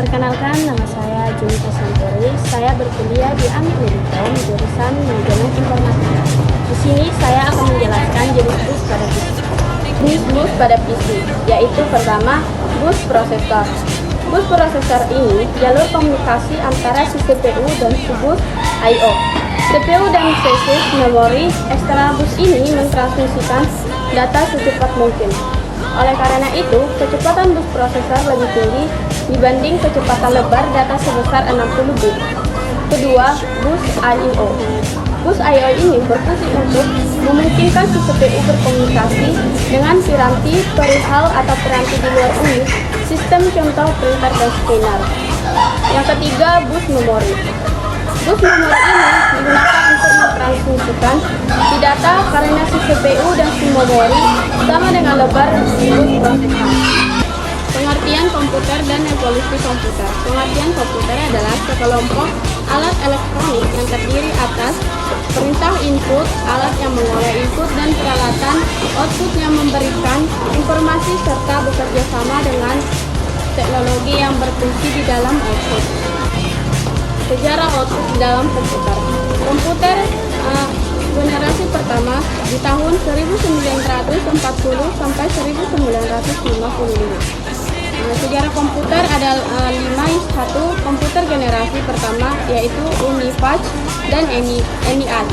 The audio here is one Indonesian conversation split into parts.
Perkenalkan, nama saya Junita Santuri. Saya berkuliah di Amit Medikom, jurusan Manajemen Informatika. Di sini saya akan menjelaskan jenis bus pada PC. Jenis bus pada PC, yaitu pertama, bus prosesor. Bus prosesor ini jalur komunikasi antara si CPU dan si bus I/O. CPU dan chassis memori eksternal bus ini mentransmisikan data secepat mungkin. Oleh karena itu, kecepatan bus prosesor lebih tinggi dibanding kecepatan lebar data sebesar 60 bit. Kedua, bus I/O. Bus I/O ini berfungsi untuk memungkinkan si CPU berkomunikasi dengan piranti perihal atau piranti di luar unit, sistem contoh printer dan scanner. Yang ketiga, bus memori. Bus memori ini digunakan untuk mentransmisikan si data karena si CPU dan si memori sama dengan lebar si bus prosesor. Pengertian komputer dan evolusi komputer. Pengertian komputer adalah sekelompok alat elektronik yang terdiri atas perintah input, alat yang mengolah input, dan peralatan output yang memberikan informasi serta bekerja sama dengan teknologi yang berfungsi di dalam output. Sejarah output di dalam komputer. Komputer generasi pertama di tahun 1940 sampai 1955. Sejarah komputer ada 5. Satu, komputer generasi pertama yaitu Unipage dan ENIAC.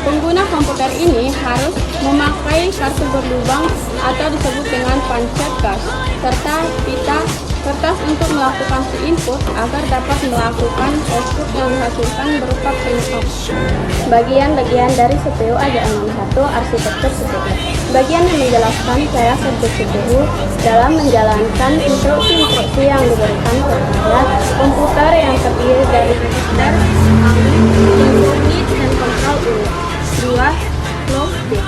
Pengguna komputer ini harus memakai kartu berlubang atau disebut dengan pancet gas serta pita kertas untuk melakukan si input agar dapat melakukan output yang dihasilkan berupa print-out. Bagian-bagian dari CPU ada 6. 1. Arsitektur CPU. Bagian yang menjelaskan cara kerja CPU dalam menjalankan instruksi-instruksi yang diberikan kepada komputer yang terdiri dari register, unit, dan kontrol unit. 2. Clock speed.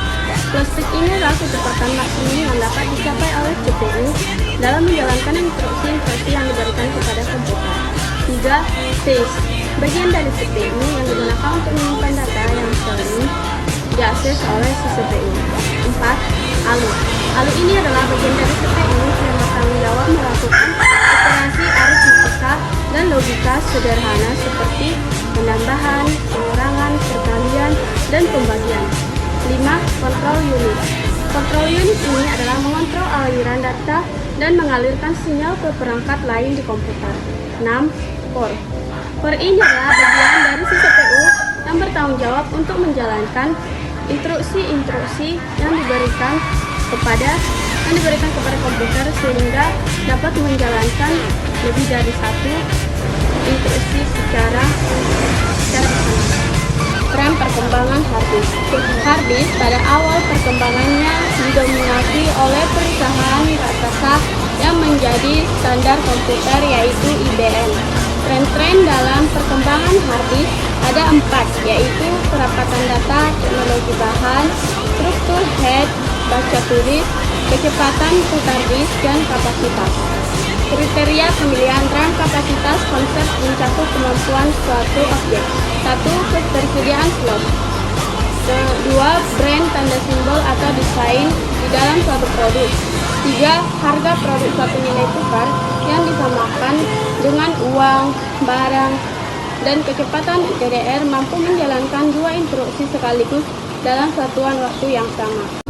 Clock speed ini adalah kecepatan maksimum yang dapat dicapai oleh CPU dalam menjalankan instruksi-instruksi yang diberikan kepada komputer. 3. Stage. Bagian dari CPU yang digunakan untuk menyimpan data yang sering diakses oleh si CPU. 4. ALU. ALU ini adalah bagian dari CPU yang bertanggung jawab melakukan operasi aritmatika dan logika sederhana seperti penambahan, pengurangan, perkalian, dan pembagian. 5. Control unit. Control unit ini adalah mengontrol aliran data dan mengalirkan sinyal ke perangkat lain di komputer. 6. Core. Core ini adalah bagian dari si CPU yang bertanggung jawab untuk menjalankan instruksi-instruksi yang diberikan kepada komputer sehingga dapat menjalankan lebih dari satu instruksi secara bersama. Peran perkembangan hard disk. Hard disk pada awal perkembangannya didominasi oleh perusahaan raksasa yang menjadi standar komputer yaitu IBM. Tren-tren dalam perkembangan hard disk ada 4, yaitu kerapatan data, teknologi bahan, struktur head, baca tulis, kecepatan putar disk, dan kapasitas. Kriteria pemilihan RAM kapasitas konsep mencakup kemampuan suatu objek. 1. Ketersediaan slot. 2. Brand tanda simbol atau desain di dalam suatu produk. 3. Harga produk suatu nilai tukar yang disamakan dengan uang, barang, dan kecepatan DDR mampu menjalankan 2 instruksi sekaligus dalam satuan waktu yang sama.